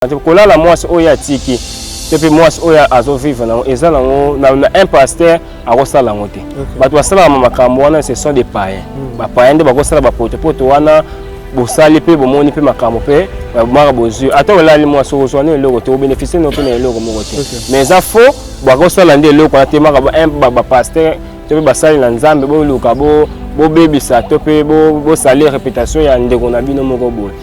kolala mwasi oyo atiki depuis mwasi oyo azovivre nango eza nango na un pasteur akosala yango te bato basalaka makambo wana ce sont des païens bapaïen nde bakosala bapotopoto wana bosali mpe bomoni mpe makambo mpe bamaka bozwi ata olali mwasi ozwa na eloko te obénéficie no mpe na eloko moko te mais eza faux bakosala nde eloko wana te maka bapasteur to mpe basali na nzambe boluka bobebisa to mpe bosali réputation ya ndeko na bino moko boye.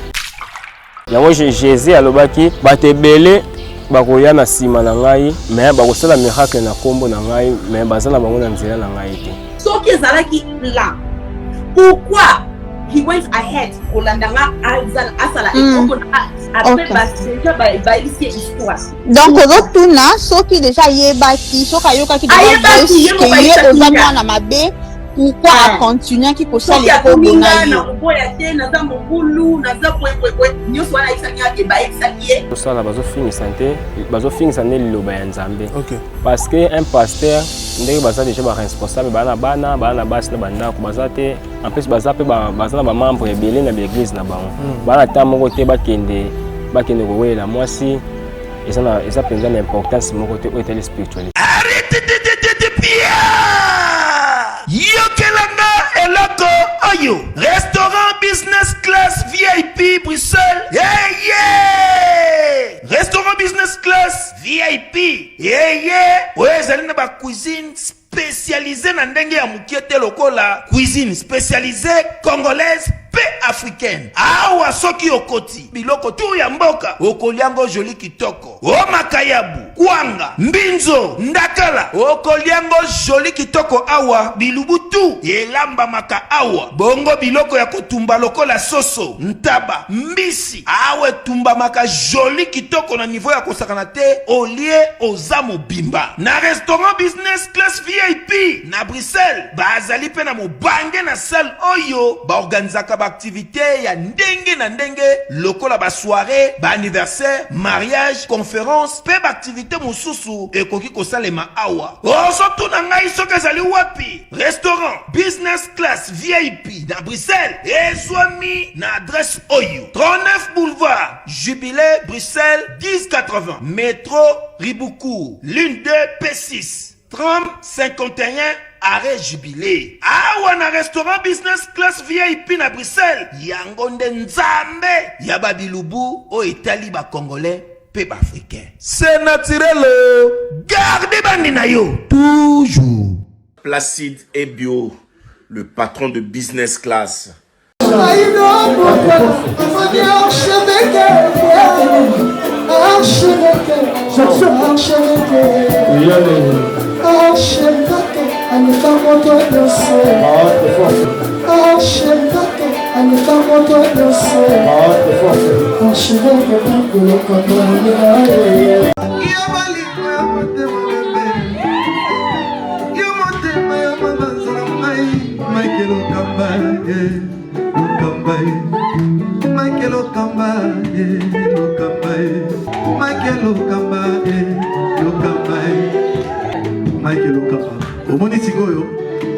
Yango Jésus alobaki bato ebele bakoya na nsima na ngai mais bakosala miracle na kombo na ngai mais bazala bango na nzela na ngai te. Soki ezalaki là, pourquoi he went ahead kolandanga asala ekombo na après déjà baelisi histoire. Donc ozotuna soki déjà yebaki soki ayokaki déjà oza mwana mabe pourquoi a continué qui pour ça les kombo na boya te naza mokulu naza kwekwe nyonso wana isani yake baexakie osala bazofinisa nde liloba ya nzambe parce que un pasteur ndenge baza déjà baresponsable bana basi na bandako baza te en plus baza mpe baza na bamembre ebele na baeglise na bango bana ntan moko te bakende kowelela mwasi eza mpenza na importance moko te oyo etali spiritualité. Yokelanga eloko oyo restaurant business class VIP Bruxelles restaurant business class VIP ezali na ba cuisine spécialisée na ndenge ya mukiete lokola cuisine spécialisée congolaise pe africaine awa soki okoti biloko tu ya mboka okoliango joli kitoko o makayabu kwanga mbinzo ndakala okoliango joli kitoko awa bilubutu elamba maka awa bongo biloko ya kotumba lokola soso ntaba mbisi awe tumba maka joli kitoko na niveau ya kosakana te olie oza mobimba na restaurant business class VIP na Bruxelles bazali pe na mobange na salle oyo baorganizaka activité ya ndenge na ndenge lokola ba soirée ba anniversaire mariage conférence pe ba activité mosusu ekoki kosalema awa ozotuna ngai soki ezali wapi restaurant business class VIP na Bruxelles ezwami na adresse oyo 39 boulevard Jubilé Bruxelles 1080 métro Riboucourt l'une 2 P6 30 51 arrêt Jubilé. Awa na restaurant business class VIP na Bruxelles. Yango nde nzambe ya babilubu o Italie ba congolais pe ba africain. C'est naturel. Gardez bandi na yo toujours. Placide et Bio, le patron de business class.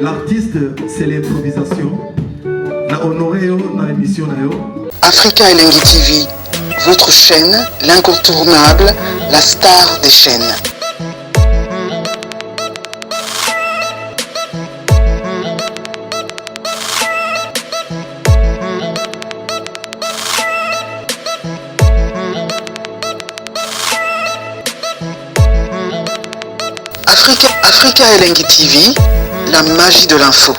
L'artiste, c'est l'improvisation. Na honoré dans l'émission. Africa Elengi TV, votre chaîne, l'incontournable, la star des chaînes. Africa Elengi TV, la magie de l'info.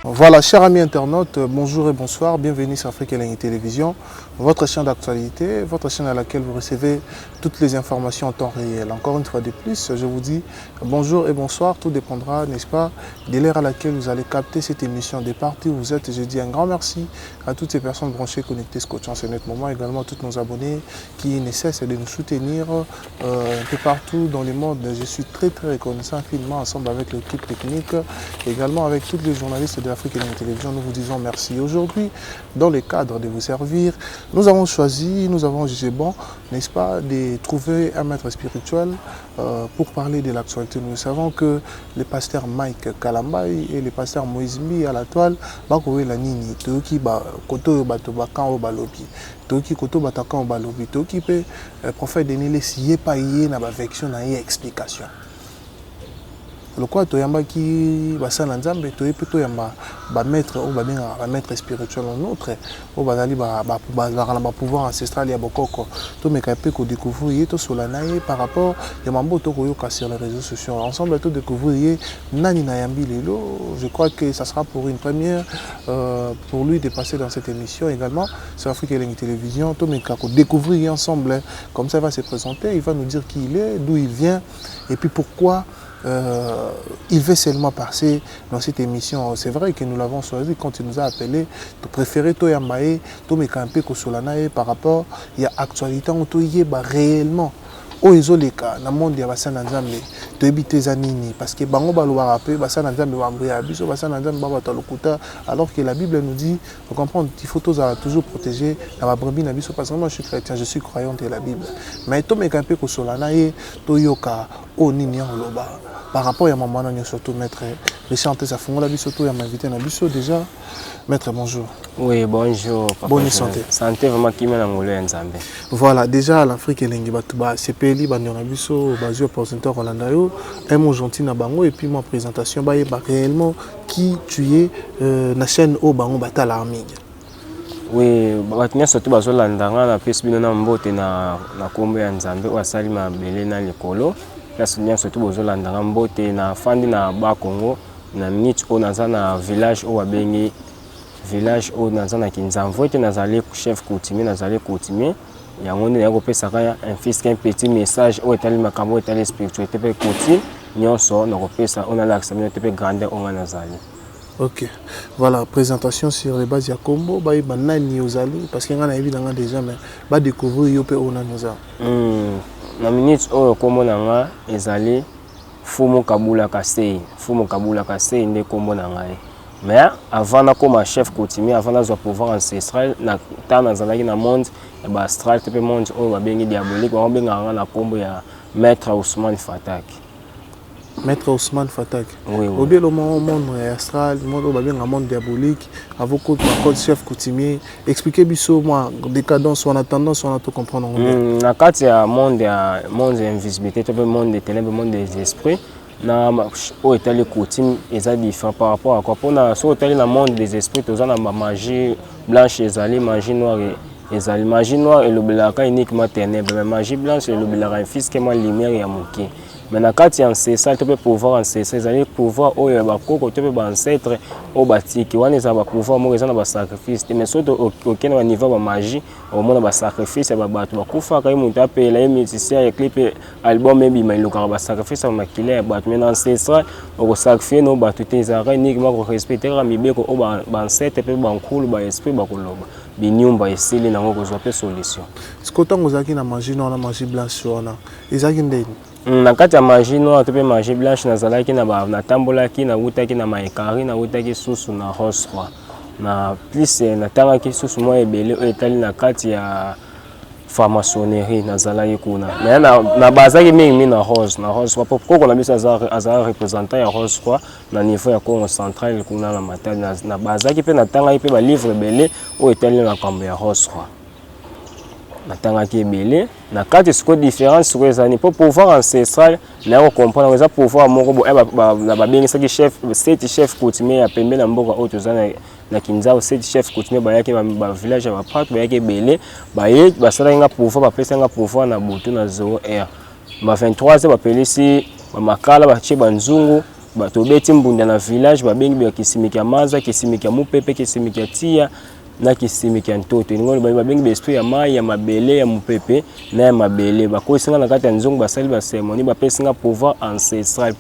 Voilà, chers amis internautes, bonjour et bonsoir, bienvenue sur Africa Elengi Télévision, votre chaîne d'actualité, votre chaîne à laquelle vous recevez toutes les informations en temps réel. Encore une fois de plus, je vous dis bonjour et bonsoir, tout dépendra, n'est-ce pas, de l'heure à laquelle vous allez capter cette émission, des parties où vous êtes. Je dis un grand merci à toutes ces personnes branchées, connectées, scotchant sur notre moment, également à tous nos abonnés qui ne cessent de nous soutenir un peu partout dans le monde. Je suis très reconnaissant infiniment ensemble avec l'équipe technique, également avec tous les journalistes de Africa Elengi Télévision. Nous vous disons merci. Aujourd'hui, dans le cadre de vous servir, nous avons choisi, nous avons jugé bon, n'est-ce pas, de et trouver un maître spirituel pour parler de l'actualité. Nous savons que le pasteur Mike Kalambay et le pasteur Moïse Mi à la toile, bakowe la nini, toki ba koto bato bakan o balobi, toki koto batakan o balobi, toki pe prophète Denis les siye pa yé na ba vection na yé explication. Le quoi to yamba qui basa na nzambe to yepe to yamba ba maître ou ba maître spirituel en autre ou ba dali ba pouvoir ancestral ya bokoko to mekape ko découvrir to solanaye par rapport ya mambo to koyoka sur les réseaux sociaux ensemble to découvrir nani na yambi lelo. Je crois que ça sera pour une première pour lui de passer dans cette émission également sur Afrique Elengi Télévision to mekako découvrir ensemble comme ça il va se présenter, il va nous dire qui il est, d'où il vient et puis pourquoi il veut seulement passer dans cette émission. C'est vrai que nous l'avons choisi quand il nous a appelé de préférer to yambaye to mekampe ko solanaye par rapport à l'actualité on to yeba réellement o ezoleka na monde ya basana nzambe to ebite zanini parce que bango baloba rappé basana nzambe bambuya biso basana nzambe babata lokuta alors que la Bible nous dit faut comprendre il faut toujours protéger la brebis na biso parce que moi je suis chrétien, je suis croyant de la Bible mais to mekampe ko solanaye to yoka o nini loba par rapport à maman nous surtout maître Richard sa fongola biso to ya m'inviter na biso déjà. Maître, bonjour. Oui, bonjour. Papa. Bonne santé. Santé vraiment qui m'a ngolo nzambe. Voilà, déjà l'Afrique elengi batuba CPLI bandona biso bazio présentateur Rolanda yo, un mot gentil na bango et puis ma présentation ba réellement qui tu es na chaîne au bango batala arming. Oui, batnya surtout bazolanda na pesi bino na mbote na kombo ya nzambe o asali mabele na likolo. Kasi nya surtout bazolanda na mbote na fandi na ba Congo na minute o naza na village o wabengi village au nazana kinzamvo te nazali chef coutumier nazali coutumier yango ne yako pesa kaya un fils qu'un petit message au etali makambo etali spiritualité pe coutume nyonso na ko pesa on a l'accès te pe grandeur on nazali. OK. Voilà, présentation sur les bases ya Kombo ba nani ozali parce que ngana évidemment déjà mais ba découvrir yo pe on naza. Na minute o Kombo nanga ezali Fumu Kabula Kasei nde Kombo nanga. Mais avant comme chef coutumier, avant d'avoir pouvoir ancestral, na tana zalaki na monde ba astral te pe monde o ba bengi diabolique, ba benga na kombo ya Maître Ousmane Fatak. Maître Ousmane Fatak. Oui. Au bien le monde astral, monde ba benga monde diabolique, avocat code chef coutumier. Expliquez biso moi décadence ou en attendant on a tout comprendre. Na kati ya monde invisibilité, te pe monde des ténèbres, monde des esprits. Na o etali coutume eza différent par rapport à quoi pour na so etali na monde des esprits toza na magie blanche ezali magie noire ezali magie noire et l'obelaka uniquement ténèbres mais magie blanche et l'obelaka fils que moi lumière ya moké mais na kati ancestral to pe pouvoir ancestral ezali pouvoir oyo ba koko to pe ba ancêtre o batiki wana eza ba pouvoir mo eza na ba sacrifice mais so to okena ba niveau ba magie au mona ba sacrifice ya ba bato ba kufa ka mutu apela ye musicien ya clip album ebi ma iloka ba sacrifice ma kile ya bato mais ancestral o sacrifier no bato te eza uniquement ko respecter ka mibeko o ba ancêtre pe ba nkulu ba esprit ba koloba binyumba esili nango ko zo pe solution sikotango zaki na magie noire na magie blanche wana ezaki ndeni. Na kati ya magie noire to pe magie blanche nazalaki na ba natambolaki na wutaki na maekari na wutaki susu na rose roi na plus na tangaki susu mo ebele etali na kati ya franc-maçonnerie nazalaki kuna mais na bazaki mingi na rose kwa koko na biso azala représentant ya rose roi na niveau ya Congo central kuna na matali na bazaki pe na tangaki pe ba livre ebele o etali na kambo ya rose roi natangaki ebele na kati siko différence siko ezani pour pouvoir ancestral na ko comprendre eza pouvoir moko bo na babengisaki chef set chef coutumier ya pembe na mboka oyo tozana na Kinzao set chef coutumier bayaki ba village ba prêtre bayaki ebele baye basala nga pouvoir bapesa nga pouvoir na butu na 0R ba 23 bapelisi ba makala ba che banzungu bato beti mbunda na village babengi ba kisimiki ya maza kisimiki ya mupepe kisimiki ya tia na kisimiki ya ntoto ngolo babengi bestu ya mai ya mabele ya mupepe na ya mabele bakosinga na kati ya nzungu basali ba ceremony bapesinga pouvoir ancestral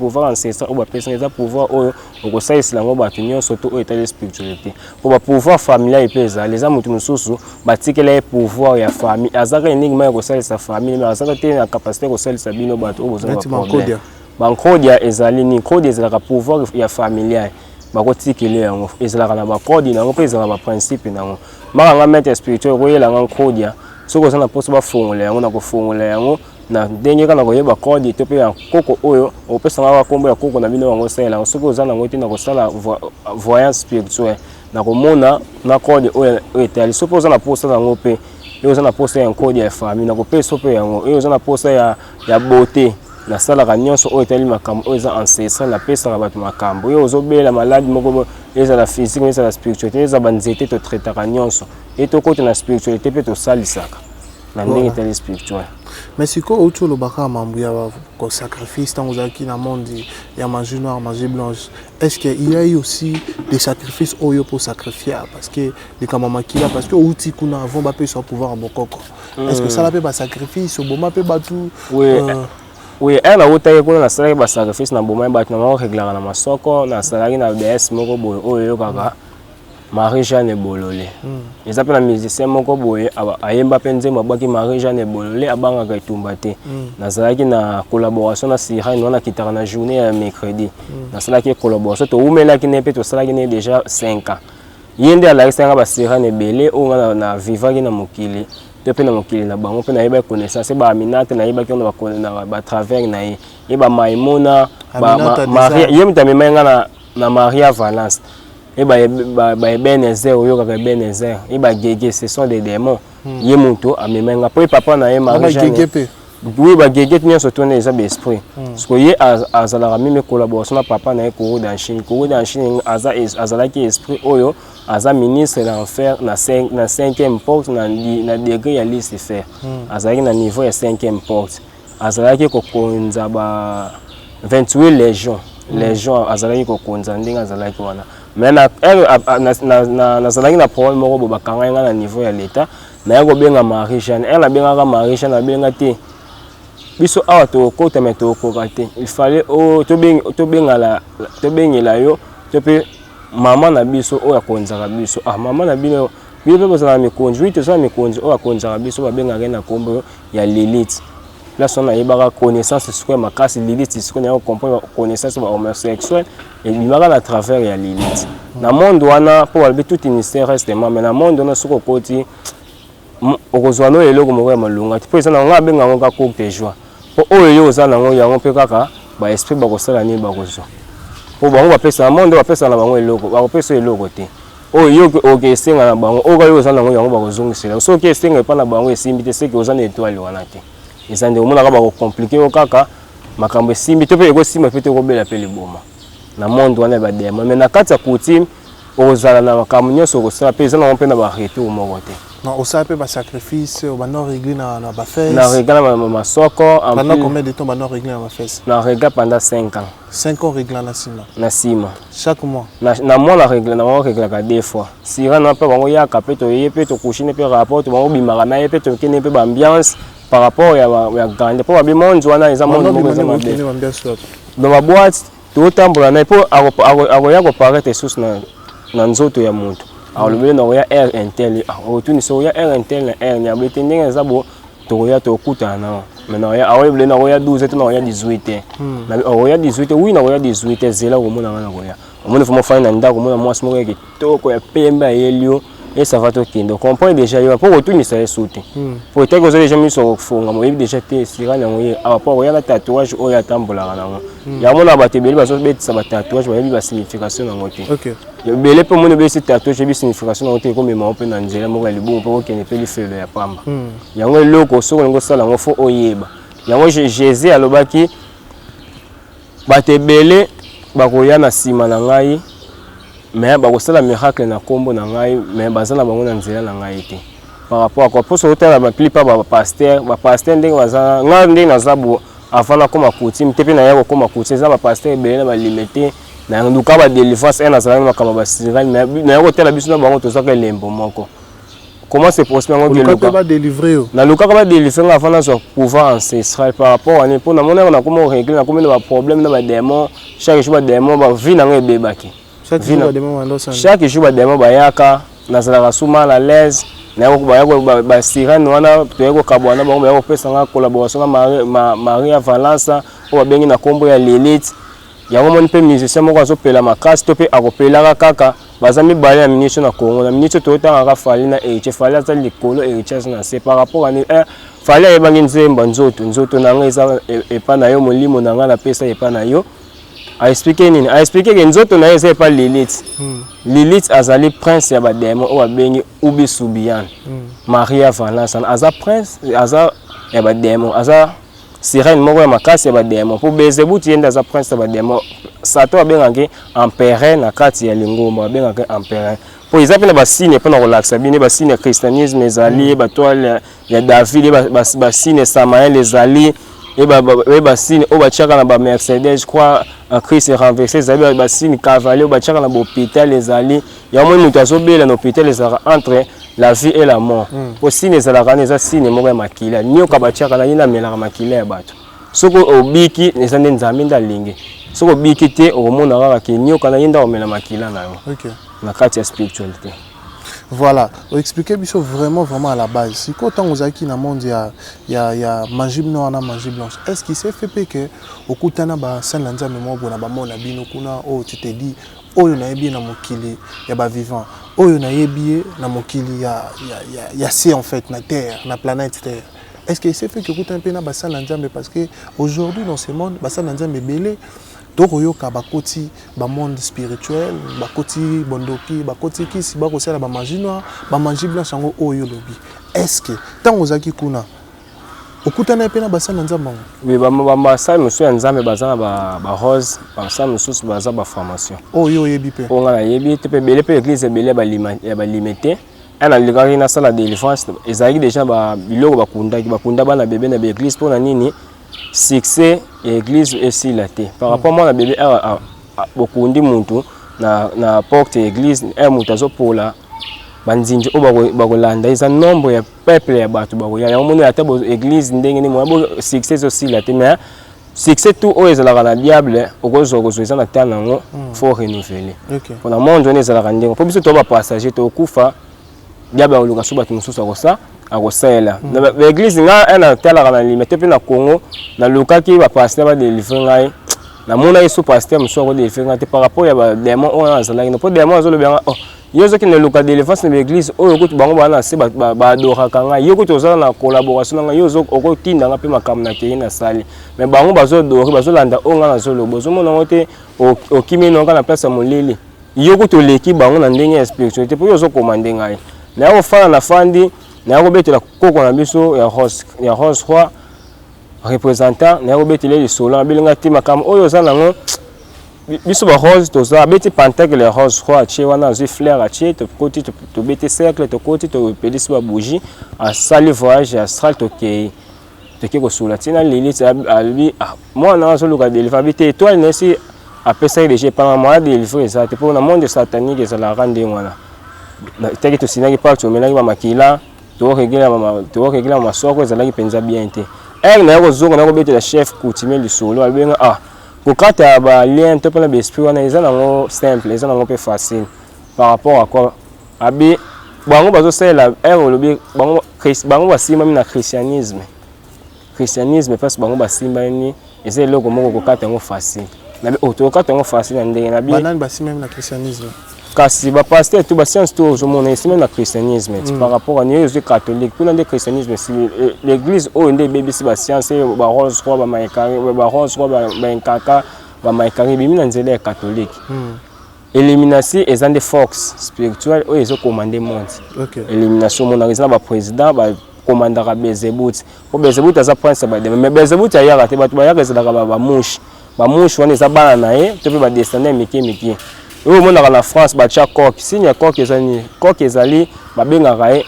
o bapesinga za pouvoir oyo okosaisila ngo bato nyonso to etale spiritualité po ba pouvoir familial epeza les amutu mususu batikela e pouvoir ya famille azaka enigma ya kosalisa famille mais azaka te na capacité kosalisa bino bato obozana problème bankodia ezali ni code ezalaka pouvoir ya familial bakotikile yango ezalaka na bakodi nango pe ezalaka ba principe nango makanga maître spirituel koyela nga kodia soko za na poso ba fongola yango na ko fongola yango na ndenge kana koyeba code to pe ya koko oyo opesa nga kombo ya koko na bino yango sala soko za na ngoti na ko sala voyance spirituelle na ko mona na code oyo etali soko za na poso na ngope yo za na poso ya code ya famille na ko pe soko yango yo za na poso ya beauté na sala ka nyonso oyo etali makambo oyo za ancestral na pesa ka bato makambo yo ozobela malade moko eza la physique eza la spiritualité eza banzete to traiter ka nyonso et to côté na spiritualité pe to salisaka na ndenge etali spirituel. Mais si quoi autre le baka mambu ya ko sacrifice tant ozaki na monde ya magie noire magie blanche, est-ce qu'il y a eu aussi des sacrifices oyo pour sacrifier parce que les kamama kila parce que outi kuna avant ba pe so pouvoir à bokoko, est-ce que ça la pe ba sacrifice au boma pe batu? Oui, elle a ôté qu'on a salé ba sacrifice na boma ba na ma régler na masoko na salari na BS moko boy oyo kaka Marie-Jeanne Bololé. Ils appellent un musicien moko boy ayemba penze mabaki Marie-Jeanne Bololé abanga ka tumbate. Na salaki na collaboration na Sira na kitara na journée ya mercredi. Na salaki collaboration to umela ki nepe to salaki ne déjà 5 ans. Yende ala isanga ba Sira ne belé o na vivaki na mokili. Depuis na mokili na bango pe na yeba connaissance ba Aminata na yeba ki na ba travers na ye ba Maimona ba Maria yemta memenga na Maria Valence et ba Ebenezer oyo ka Ebenezer et ba Gege ce sont des démons yemuto amemenga po papa na ye Maria oui ba Gege tnya so tourner les esprit parce que ye azala même collaboration na papa na ye Koro d'Anchine azala ki esprit oyo aza ministre l'enfer na 5e porte na degré ya Lucifer azala na niveau ya 5e porte azala ki kokonza ba 28 légions azala ki kokonza ndinga azala ki wana mais na zalaki na problème moko bakanga nga na niveau ya l'état na yako benga Marie-Jeanne elle benga Marie-Jeanne benga te biso awa to kota mais to kokate il fallait to bengela yo to pe maman na biso oya konzaka biso maman na bino biso pe za mikonzi to za mikonzi oya konzaka biso ba benga na kombo ya Lilith. Là, on a eu la connaissance sur ma casse Lilith, c'est ce qu'on a compris connaissance sur homosexuel et il va à travers la Lilith. Dans le monde, on a pour aller tout ministère restement, mais dans le monde, on a sur le côté, au rejoindre les logos mauvais malunga. Tu peux ça on a bien on a coupé joie. Pour eux, ils ont on a on peut kaka, bah esprit bah ça l'année bah ça. Pour bah on va faire ça, le monde va faire ça là bah on les logos, va faire ça les logos té. Oh yo ok c'est là bah on va les on va zonga c'est là. So ok c'est pas là bah on est invité c'est que aux étoiles on a té. Et ça ndé mona ka ba compliqué o kaka makambo simbi to pe ko simba pe to ko bela pe liboma na monde wana ba dema mais na kati ya coutume ozala na makambo nyonso ko sala pe zana on pe na ba retour moko te non o sala pe ba sacrifice o ba non régler na ba fesse na régler na masoko pendant combien de temps ba non régler na ba fesse na régler pendant 5 ans 5 ans régler na sima chaque mois na mois la régler na régler ka deux fois si rana pe bango ya ka pe to ye pe to kushine pe rapport to bango bimaka na ye pe to kene pe ba ambiance par rapport à grande pour bien monde wana ils ont dans ma boîte tout tambola na pour agoya ko paraître sous na nzoto ya muntu alobele na ya air intel otuni so ya air intel na air nya betendinga zabo to ya to kutana mais na ya awebele na ya 12 to na ya 18 na ya 18 oui na ya 18 zela ko mona na ko ya omone fo mo fa na ndako mona mwasi mo ke toko ya pemba yelio et ça va te quitter. Comprends déjà, il va pas retourner ça les sauter. Peut-être que vous avez jamais mis sur fond, mais déjà t'es sira na ngoye. À part il y a la tatouage ou il y a tambola na ngo. Il y a mon abaté belé parce que ça va tatouage, il y a signification na ngote. OK. Il belé pour mon belé tatouage, il y a signification na ngote comme moi open angela mo le bon pour que ne peut le faire ya pamba. Il y a ngo loko so ngo sala ngo fo oyeba. Il y a ngo Jésus alobaki baté belé bakoya na sima na ngai. Mais ba ko sala miracle na kombo na ngai mais bazana bango na nzela na ngai te par rapport à quoi pour sauter la plupart ba pasteur ndenge bazana nga ndenge na zabu afana koma coutume te pe na yako koma coutume za ba pasteur belé na ba limité na nduka ba délivrance na zala makama ba sirani na yako tela biso na bango to saka lembo moko comment c'est possible ngo luka ba délivrer na luka ba délivrer afana sur pouvoir ancestral par rapport à pour na mona na comment régler na comment na ba problème na ba démon chaque jour ba démon ba vie na ngo bebaki chaque jour bademo bayaka nazala suma la l'aise na yako bayako ba sirane wana to yako kabwana bango yako pesa nga collaboration na Maria Valence o babengi na kombo ya Lilith yango moni pe musicien moko azopela makasi to pe akopelaka kaka baza mibale na ministre na Congo na ministre totanga Fally na Héritier Fally aza likolo Héritier na se par rapport à Fally ayebangi nzoto nanga eza epa na yo molimo nanga na pesa epa na yo a expliquer nini a expliquer que nzoto na eza epa Lilith azali prince ya bademo o abengi Ubi Subian Maria Valence aza prince aza ya bademo aza sirène moko ya makasi ya bademo po Bezebuti yenda aza prince ya bademo Satan abengaki empereur na kati ya lingomba abengaki empereur po eza pe na basine pe na relaxa bine basine ya christianisme ezali batoile ya David basine Samael ezali et basine o bachaka na ba Mercedes je crois un Christ renversé ezali basine cavalier o bachaka na hôpital ezali ya mo mutu azobela na hôpital ezala entre la vie et la mort po sine ezalaka eza sine moko ya makila nyoka bachaka na yina melaka makila ya bato soko obiki ezande nzambe ndalingi soko biki te omona kaka ke nyoka na yinda omela makila na yo na kati ya spiritualité. Voilà, expliquez biso vraiment à la base. Si quand on a qui dans monde il y a magie noire na magie blanche. Est-ce qu'il s'est fait que au kutana ba sanlanza mémoire bona ba mona bino kuna oh tu te dis oyo na yebi na mokili ya ba vivant. Oyo na yebi na mokili ya c'est en fait na terre, na planète terre. Est-ce qu'il s'est fait que kutana pe na ba sanlanza mais parce que aujourd'hui dans ce monde ba sanlanza me belé Toroyoka bakoti ba monde spirituel bakoti bondoki bakoti kisi bakosala ba magie noire ba magie blanche ngo oyo lobi est-ce que tant ozaki kuna okutana pe na basana nzambe oui ba masala musu ya nzambe bazana ba rose basala musu baza ba formation oyo yebi pe on ngana yebi te pe belé pe église belé ba limité ana ligari na sala délivrance ezali déjà ba biloko bakunda bana bébé na église pour na nini succès église et la té par rapport moi na bébé beaucoup ndi muntu na porte église mutu azopola banzinji o bakolanda isa nombre ya peuple ya bato bakoya ya moni ata bo église ndenge ni mo succès aussi la té mais succès tout o ezalaka na diable okozokozoza na tana ngo faut renouveler pour na monde on ezalaka ndenge po biso to ba passager to kufa diable oluka suba tumususu akosa akosela na l'église nga ana tala kana limité pe na Congo na lokaki ba pasteur ba délivrer ngai na mona yesu pasteur muso ko délivrer ngai par rapport ya ba démon on azala no po démon azolo bien oh yozo ki na loka délivrance na l'église oyo ko bango bana se ba adora kanga yoko to zala na collaboration nga yozo oko tinda nga pe makam na ke na sali mais bango bazo dori bazo landa onga na zolo bozo mona ngote o kimi no kana place molili yoko to leki bango na ndenge ya spiritualité po yozo commander ngai na o fana na fandi na robetela koko na biso ya Rose Roi représentant na robetela le sola belinga tima kam oyo za nango biso ba rose to za beti pentacle ya Rose Roi che wana zi fleur a che to côté to beti cercle to côté to pelisi ba bougie a sali voyage astral to ke ko sola tina Lilith albi moi na zo luka délivrer beti étoile na si apesa déjà pendant moi délivrer ça te pour na monde satanique ça la rendre wana na teki to sinaki pa to menaki ba makila to regela masoko ezalaki penza bien te na yako zongo na ko betela chef coutumier du solo albenga kokata ba lien to pona l'esprit wana ezana ngo simple ezana ngo pe facile par rapport à quoi abi bango bazo sela lobi bango basimba na christianisme parce bango basimba ni ezele loko moko kokata ngo facile na bi otokata ngo facile na ndenge na bi banani basimba na christianisme kasi ba pasteur tout ba science tout au monde ici même le christianisme par rapport à nous catholique pour le christianisme l'église au ndé bébé si ba science ba rose roi ba maikari ba rose roi ba nkaka ba maikari bimi na nzela catholique élimination et des forces spirituelles ou ils ont commandé monde élimination mon arrêté ba président ba commandera Bezebuti pour Bezebuti ça prend ça ba mais Bezebuti ya raté ba ya que ça ba mouche wana za bana na ye to ba descendre miki au monde dans la France ba cha coq signe coq ezali ba bengaka e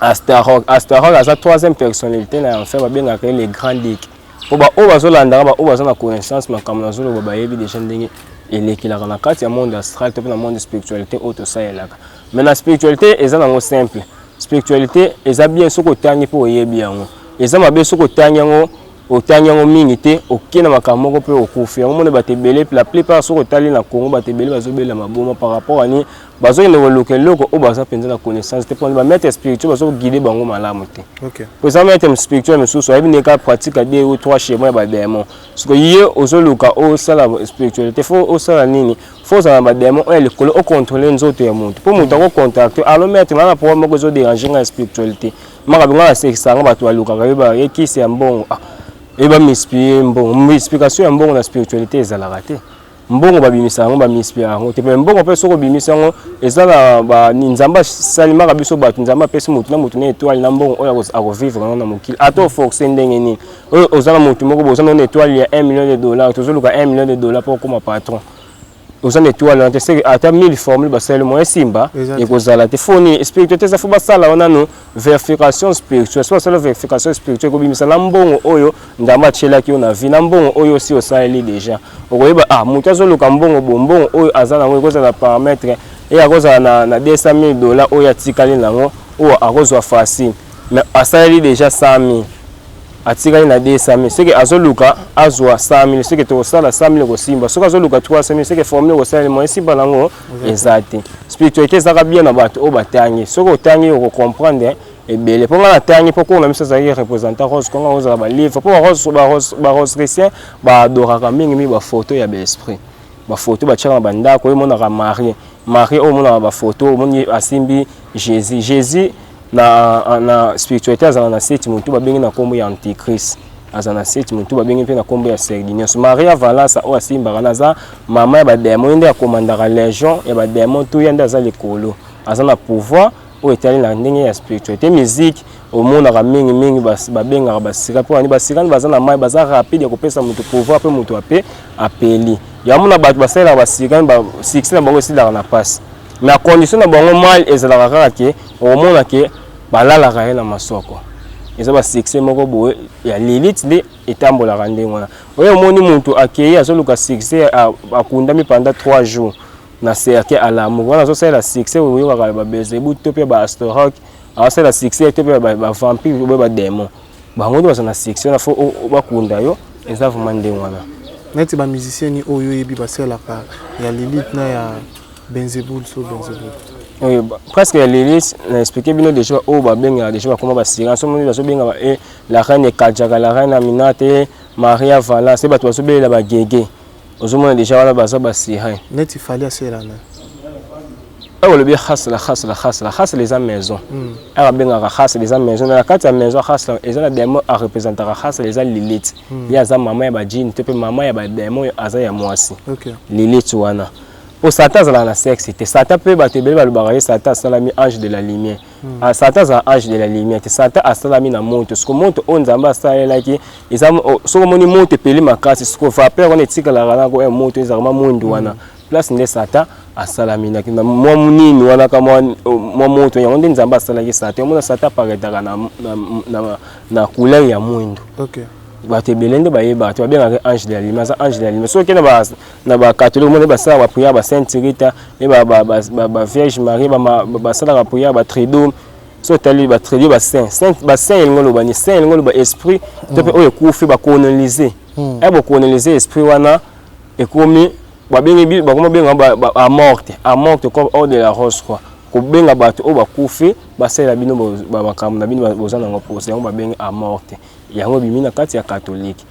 Astaroth a troisième personnalité na en fait ba bengaka les grands dick pour ba o bazolanda ba o bazana connaissance makamna zolo ba yebi déjà ndenge elekilaka na kati ya monde astral to na monde spiritualité auto ça elaka mais la spiritualité ezana ngo simple spiritualité eza bien soko tangi po yebi yango eza mabe soko tangi yango otangi yango mingi te okena makambo moko pe okufi yango mona batebele la plupart so otali na Congo batebele bazobela maboma par rapport ani bazokende koluka eloko oyo baza mpenza na connaissance te mpona bamaître spirituel bazoguide bango malamu te poza maître spirituel mosusu ayebi neka pratique ya 2 ou 3 schéma ya badémon siko ye ozoluka osala spiritualité fo osala nini fo ozala na badémon oyo likolo ocontrôle nzoto ya moto mpo moto akocontacte alo maître nga na problème moko ezodérange nga ya spiritualité maka binga nasekisanga bato balukaka yeba yekisi ya mbongo eba mispie mbongo explication ya mbongo na spiritualité ezalaka te mbongo babimisa yango bamispie yango te pe mbongo mpe soko bimisa yango ezala ba nzamba salimaka biso bato nzamba apesi motu na motu na étoile na mbongo oyo akovivre yango na mokili ata oforce ndenge nini oyo ozala motu moko boza na étoile ya $1 million tozoluka $1 million mpo okoma patron oza na étoile te seke ata 1000 formule basali moyen simba ekozala te foni spiritualité eza fo basala wana no vérification spirituelle so basala vérification spirituelle kobimisa na mbongo oyo ndamba atielaki yo na vie na mbongo oyo si osaleli déjà okoyeba moto azoluka mbongo bombongo oyo aza nango ekozala parametre e akozala na $200,000 oyo atikali nango oyo akozwa facile mais asaleli déjà 100,000 atikali na 200,000 seke azoluka azwa 100,000 seke tosala 100,000 kosimba soki azoluka 300,000 seke formule kosala moyen simba nango eza te spiritualité ezaka bien na bato oyo batangi soki otangi okocomprendre ebele mpo nga natangi mpo kona miso azalaki représentant rose konga ozala balivre mpo barose chrétien baadoraka mingi bafoto ya baesprit bafoto batiaka na bandako oyo omonaka marie oyo omonaka bafoto omoni asimbi jésus na spiritualité azala na 7 mutu babengi na kombo ya antichrist azala na 7 mutu babengi mpe na kombo ya Sardinius Maria Valasa oyo asimbaka naza mama ya badémon nde akomandaka légion ya badémon to yende aza likolo aza na pouvoir oyo etali na ndenge ya spiritualité musique omonaka mingi babengaka basika mpo ani basika baza na mai baza rapide ya kopesa moto pouvoir mpe moto ape apeli yango na bato basalelaka basika succès na bango esilaka na pasi mais a condition na bango mal ezalaka kaka ke omona ke balalaka ye na masoko eza basuccès moko boye ya Lilith nde etambolaka ndenge wana oyo omoni motu akei azoluka succès akundami pendant 3 jours na cercle alamu wana azosalela succès oyokaka babezebu to mpe baastorok azosalela succès to mpe bavampire oyo badémon bango nde baza na succès wana fo bakunda yo eza vraiment ndenge wana neti bamusicien oyo oyebi basalaka ya Lilith na ya Benzebul so Benzebul. Oui, presque Lilith n'a expliqué bien déjà au babenga déjà comment basira so moni bazobenga la reine Kajaka la reine Aminate Maria Vala c'est bato basobela ba gege ozomona déjà wana baza basira net il fallait cela na on le bien khas les maisons ara benga khas les maisons na kati ya maison khas les la démon a représenter khas les Lilith ya za mama ya ba jinn te pe mama ya ba démon aza ya mwasi Lilith wana au Satan a la sexe, Satan peut battre le Satan salami ange de la lumière. Satan a ange de la lumière. Satan a salami na monte. Ce que monte on zamba salé qui ils ont ce que moni monte pelé ma casse. Ce que va faire on est tika la rana ko monte ils ont monte wana. Place ne Satan a salami na kina moi muni wana kama moi monte on dit zamba salé Satan. Moi Satan paraît na couleur ya mwendo. OK. Batebelende bayeba to bien ange de la lumière ange de la lumière so ke na ba catholique mo ba sala ba prière ba sainte rita et ba vierge marie ba sala ba prière ba tridome so tali ba tridome ba saint ngolo ba ni saint ngolo ba esprit to pe oyo kufi ba coloniser e ba coloniser esprit wana e komi ba bengi ba koma benga ba a morte comme hors de la rose quoi ko benga bato o ba kufi ba sala bino ba makambo na bino bozana ngo pose ngo ba bengi a morte yango bimina kati ya catholique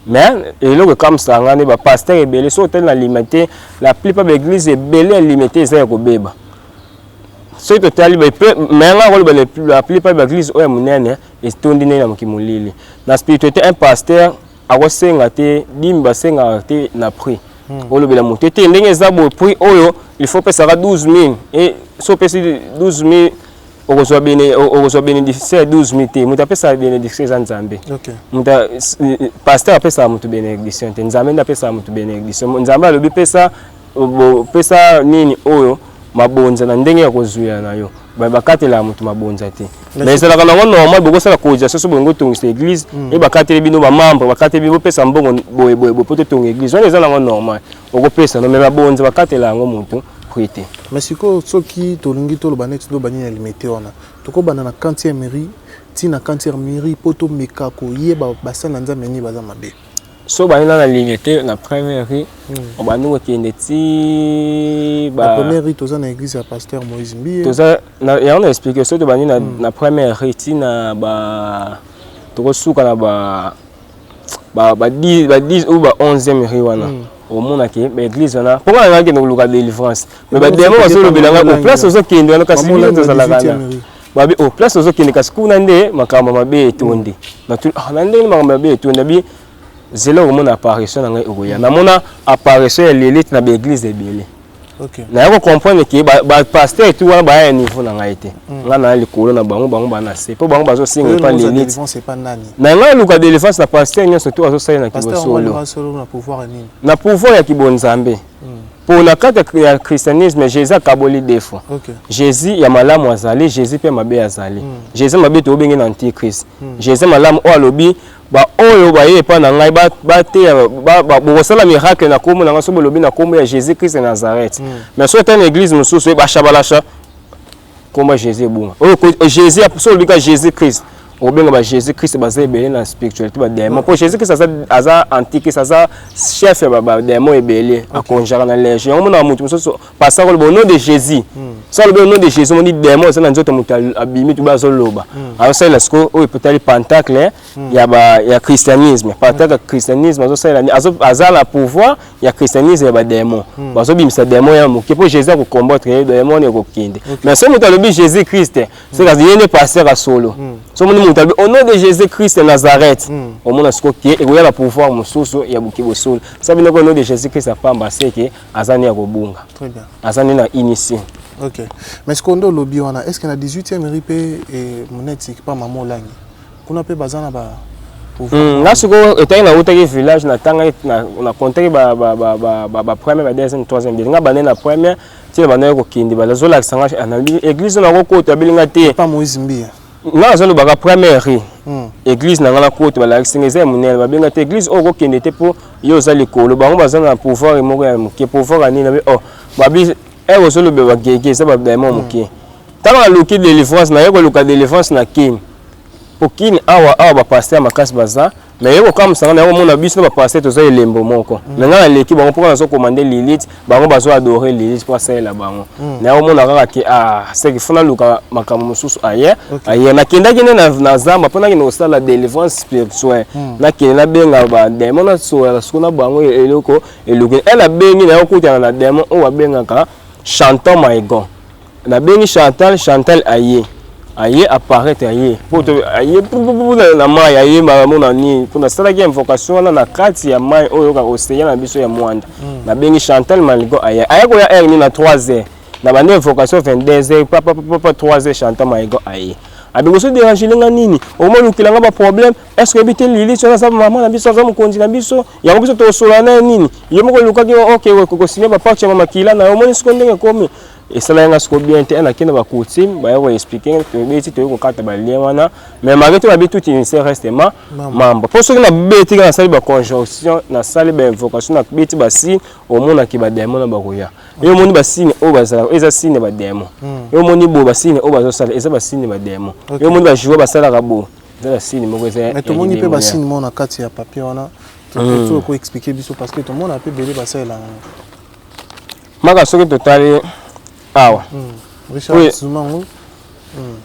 mais eloko comme ça ngane ba pasteur ebele so tel na limité la plupart des églises ebele limité ça ya kobeba so total ba mais la plupart des églises oya munene estondi na mukimulili na spiritualité un pasteur akosenga te dimba senga te na prix olobela moto te ndenge za bo prix oyo il faut pesa 12,000 et so pesa 12,000 okozwa bénédicteur 12,000 te muta pesa bénédiction za nzambe muta pasteur pesa mutu bénédiction te nzambe nda pesa mutu bénédiction nzambe alobi pesa nini oyo mabonza na ndenge ya kozuya na yo bakatela mutu mabonza te mais c'est la kana normal boko sala koja so bongo tongisa église et bakatela bino ba membre bakatela bino pesa mbongo boye poto tonga église on ezala normal oko pesa no mais mabonza bakatela ngo mutu kwete mais siko soki tolingi to lo banet do bani limité ona toko bana na 40e mairie tina kantière mairie poto mekako yeba basala nzambe ni baza mabe. So ba na limité na première rue ba nous kende ti ba la première rue toza na église ya pasteur Moïse Mbiye. Toza na ya on expliquer so to ba ni na première rue ti na ba to suka na ba 10 ou ba 11e rue wana. Au monde qui l'église on a pourquoi on a que nous de délivrance mais ba demo baso lo bilanga au place ozo kende wana kasi biso za la babi au place ozo kende kasi kuna nde makamba mabe etonde na tu na nde makamba mabe etonde bi zelo au monde apparition na ngai oya na mona apparition l'élite na l'église ebele. OK na yako comprendre que ba pasteur tout wana ba ya niveau na ngai te nga na likolo na bango ba na se po bango bazo singa pas l'élite c'est pas nani na ngai luka délivrance na pasteur nyo surtout azo sala na kibosolo na pouvoir nini na pouvoir ya kibonzambe pour la carte ya christianisme Jésus akaboli defo Jésus ya malamu azali Jésus pe mabe azali Jésus mabe to bengi na antichrist Jésus malamu o alobi ba oyo ba ye pa na ngai ba te ba bosala miracle na komo na ngaso bolobi na komo ya Jésus Christ de Nazareth mais so ta église mususu ba shabalasha komo Jésus bunga o Jésus so lobi ka Jésus Christ o benga ba Jésus Christ ba zebele na spiritualité ba démon pour Jésus Christ aza antique aza chef ba démon ebele akonjaka na légion on na mutu mususu passer le nom de Jésus ça le nom de Jésus on dit démon ça na nzoto mutu abimi tu ba zo loba alors ça lasko o peut-être pentacle ya christianisme pentacle christianisme azo ça aza la pouvoir ya christianisme ba démon bazo bimisa démon ya muke pour Jésus ko combattre démon ne ko kinde mais ça mutu le Jésus Christ c'est que il n'est pas passer solo so au nom de Jésus-Christ de Nazareth, au monde qui est la pouvoir mususu ya bukibosolo. Ça veut dire au nom de Jésus-Christ a pas embassé que azani ya kobunga. Très bien. Azani na initié. OK. Mais ce qu'on doit lobby wana, est-ce que na 18e ripe et monette pas maman langi. Kuna pe bazana ba là ce que était na utaki village na tanga na contacter ba première ba deuxième troisième bien nga bané na première ti ba na ko kindi ba zo la sanga na église na ko to bilinga te pas Moïse Mbiya. Nga zolo baka première église na ngala kote ba la singeze munene ba benga te église o ko kende te po yo za likolo bango bazana pouvoir moko ya muke pouvoir ani na be oh babi e zolo be ba gege sa ba demo muke tanga luki de délivrance na yeko luka délivrance na king pokini awa ba pasteur makasi baza mais yeko comme ça na yeko mona biso ba pasteur to za elembo moko na ngala leki bango poko na so commander Lilith bango bazo adorer Lilith pour ça la bango na yeko mona kaka ki c'est que fona luka makambo mususu aye na kenda kene na zamba pona kino sala délivrance spirituelle na kene na benga ba démon na so la sona bango eloko eluki ela bengi na yoko kutana na démon o wa benga ka chantant maigon na bengi chantal aye apparaître aye pour aye na mai aye mona ni kuna sala ki invocation na kati ya mai oyo ka océan na biso ya mwanda na bengi chantal maligo aye ko ya ni na 3h na bande invocation 22h papa 3h chantal maligo aye abingo so déranger lenga nini au moins lukilanga ba problème est-ce que bité lili so na sa maman na biso za mukonzi na biso ya biso to solana nini yo moko lukaki OK ko signer ba parti ya mama kila na au moins sikondenge komi et ça là ngasko bien te na kina ba coutume ba yo expliquer to beti to ko kata ba lien wana mais malgré tout ba bitu ti c'est restement membre pour ceux qui na beti na sali ba conjonction na sali ba invocation na beti ba si au monde ki ba démon na ba koya yo moni ba signe o ba sala eza signe ba démon yo moni bo ba signe o ba zo sala eza ba signe ba démon yo moni ba jouer ba sala ka bo eza signe moko eza mais to moni pe ba signe mo na kati ya papier wana to ko expliquer biso parce que to moni a pe belé ba sala maka soki totali awa Richard Zumango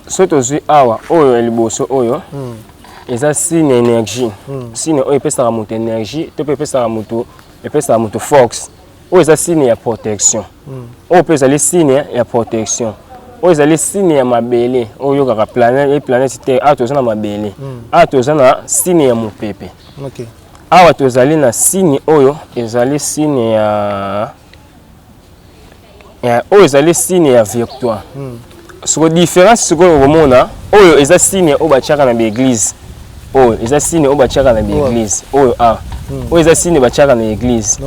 soto zui awa oyo eliboso oyo eza signe énergie signe oyo epesaka moto énergie to epesaka moto force oyo eza signe ya protection oyo pe ezali signe ya protection oyo ezali signe ya mabele oyo kaka planète terre awa toza na mabele awa toza na signe ya mopepe awa tozali na signe oyo ezali signe ya oyo ezali signe ya victoire soko différence soko komona oyo eza signe oyo batiaka na baeglise oyo eza signe oyo batiaka na baeglise oyo oyo eza signe batiaka na église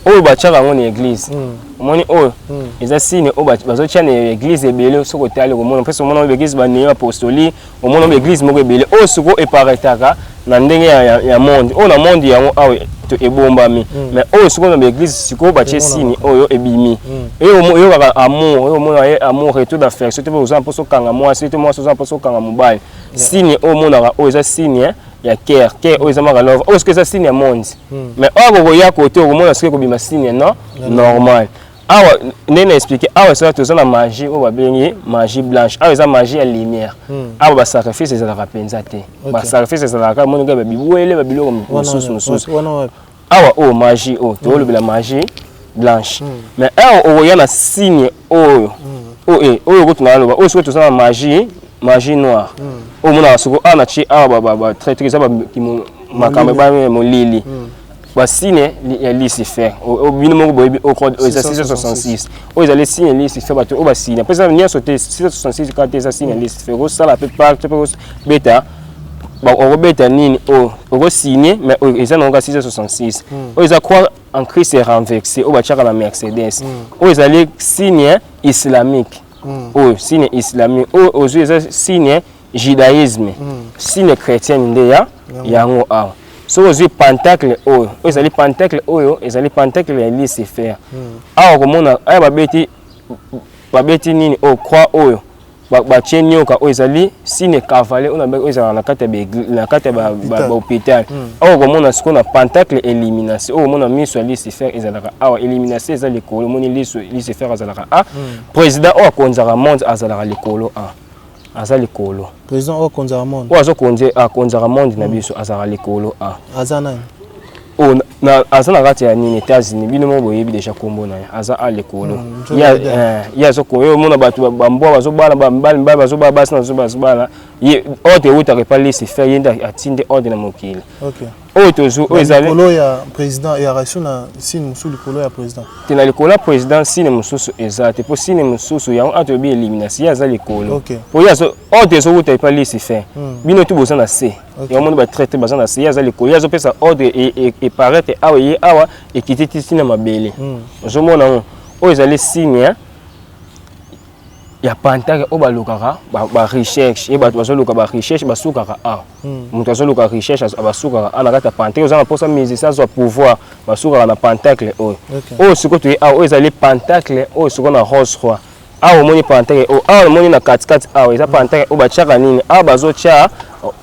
oyo batiaka yango na église omoni oyo eza signe oyo bazotia na église ebele soko otali komona mpesi omona baeglise baneo apostoli omona baeglise moko ebele oyo soko eparetaka na ndenge ya monde oyo na monde yango awa to ebombami mais oyo siko na l'église siko ba tie signe oyo ebimi et oyo ka amour oyo mona amour et tout d'affection to besoin pour so kanga moi c'est moi so pour so kanga mobile signe oyo mona oyo za signe ya cœur oyo za maka love oyo ce que ça signe monde mais oyo ko ya côté oyo mona siko bima signe non normal awa nene expliquer awa ça to na magie oyo ba bengi magie blanche awa za magie ya lumière awa ba sacrifice za la penza te ba sacrifice za la ka mona ga bibuele ba biloko mususu awa o magie o to la magie blanche mais awa o ya na signe oyo oyo ko tuna loba oyo to na magie noire o mona soko ana chi awa ba traiter ça ba makambe ba mo lili ba signe ya Lucifer au bino moko boyebi au code 666 o ezali signe Lucifer ba to o ba signe après ça venir sauter 666 quand ça signe Lucifer o ça la peut pas beta ba o beta nini o signer mais ils ont encore 666 o ils croient en Christ est renversé o ba chaka na Mercedes o ezali signe islamique o signe islamique o ozu signe judaïsme signe chrétien ndeya yango a so ozu pentacle oyo ezali pentacle oyo ezali pentacle ya Lucifer awa komona aya babeti nini o croix oyo ba chenyoka oyo ezali signe cavalier ona ba ezala na kata ba hôpital awa komona siko na pentacle élimination oyo komona miso ya Lucifer ezalaka awa élimination ezali likolo moni Lucifer azalaka a président oyo akonzaka monde azalaka likolo a azali likolo président o konza monde o azo konza monde na biso azala likolo a azana o na azana kati ya nini États-Unis bino mo boyebi déjà kombo na aza a likolo ya zo ko yo mona batu bambo bazo bala bambali bazo bala basi na zo bazo bala ye ordre utaka pa Lucifer yenda atinde ordre na mokili OK o tozo o ezali likolo ya président ya raison na signe musu likolo ya président tena likolo président signe mususu ezate po signe mususu ya atobi élimination ya za likolo po ya zo ordre zo utaka pa Lucifer bino tu bozana se ya mona ba traiter bazana se ya za likolo ya zo pesa ordre et paraître awa ye awa ekititi signe mabele zo mona o ezali signe ya pantaka o balukaka ba recherche e bato bazoluka ba recherche basukaka a mutu azoluka recherche abasukaka ana kata pantaka ozana posa musicien zo pouvoir basukaka na pentacle o siko tu a o ezali pentacle o siko na rose roi a o moni pantaka o a o moni na katikati a o eza pantaka o bachaka nini a bazo cha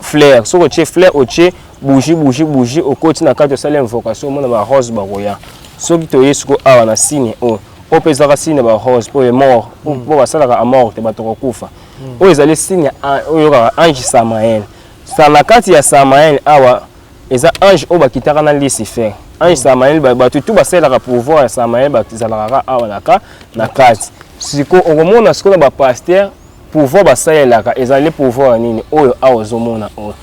fleur soko che fleur o che bougie o koti na kati osala invocation mona ba rose ba roya soki to yesuko a na signe o opezaka signe ba rose pour les morts pour basalaka a mort te bato kokufa o ezali signe oyo ka ange Samael sana kati ya Samael awa eza ange o bakitaka na Lucifer ange Samael bato tu basalaka pouvoir ya Samael bazalaka awa na kati siko okomona siko na ba pasteur pouvoir basalaka ezali pouvoir nini oyo awa zomona oyo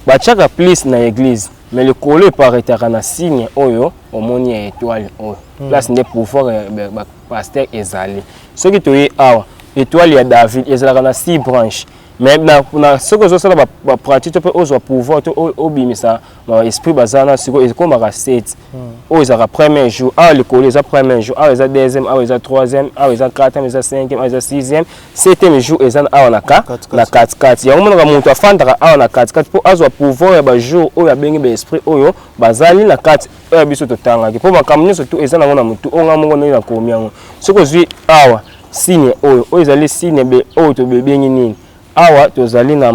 bachaka plus na église mais le colo paraîtra na signe oyo omoni ya étoile oyo place nde pouvoir ba pasteur ezali soki toye awa étoile ya David ezalaka na 6 branches mais na soko zo sala ba pratique to ozo pouvoir to obimisa ba esprit bazana siko ekomaka 7 oyo ezaka premier jour awa le colo eza premier jour awa eza deuxième awa eza troisième awa eza quatrième eza cinquième awa eza sixième septième jour eza awa na 4 yango monaka mutu afandaka awa na 4 po azwa pouvoir ya ba jour oyo abengi ba esprit oyo bazali na 4 oyo biso totangaki po makambo nyonso tu eza nango na mutu onga mongo na komi yango soko zwi awa signe oyo ezali signe be oyo to bebengi nini awa tozali na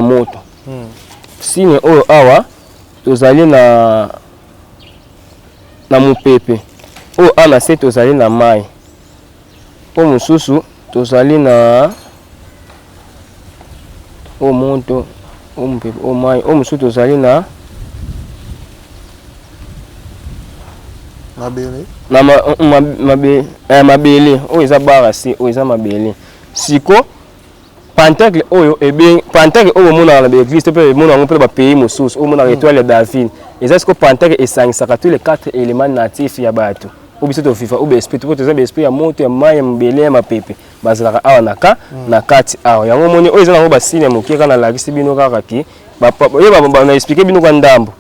moto signe oyo awa tozali na mupepe oyo ana se tozali na mai po mosusu tozali na o moto o mupepe o mai o mosusu tozali na mabele oyo eza barasi oyo eza mabele siko pentacle oyo pentacle oyo omonaka na baeglise mpe emonango mpe ba pays mosusu oyo omonaka étoile ya David eza siko pentacle esangisaka tous les 4 éléments natifs ya bato oyo biso tofifa oyo baesprit po toza baesprit ya moto ya mai ya mabele ya mapepe bazalaka awa na kati awa yango omoni oyo eza nango basine ya mokie kaka nalakisi bino kaka ki na explike bino kwa ndambo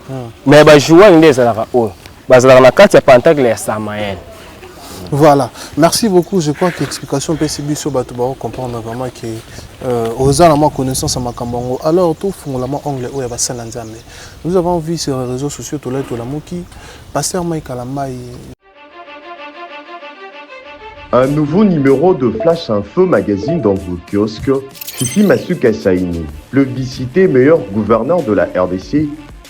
mais bajoueur nde ezalaka oyo bazalaka na kati ya pentacle ya Samael Voilà, merci beaucoup. Je crois que l'explication PCB sur Batouba comprendre vraiment que aux alentours connaissance à Makambango. Alors tout fondamentalement anglais où il y a Salanzame. Nous avons vu sur les réseaux sociaux tout la Mouki, Pasteur Mike Alamai. Un nouveau numéro de Flash Info Magazine dans vos kiosques. Fifi Masuka Saini, plébiscité meilleur gouverneur de la RDC.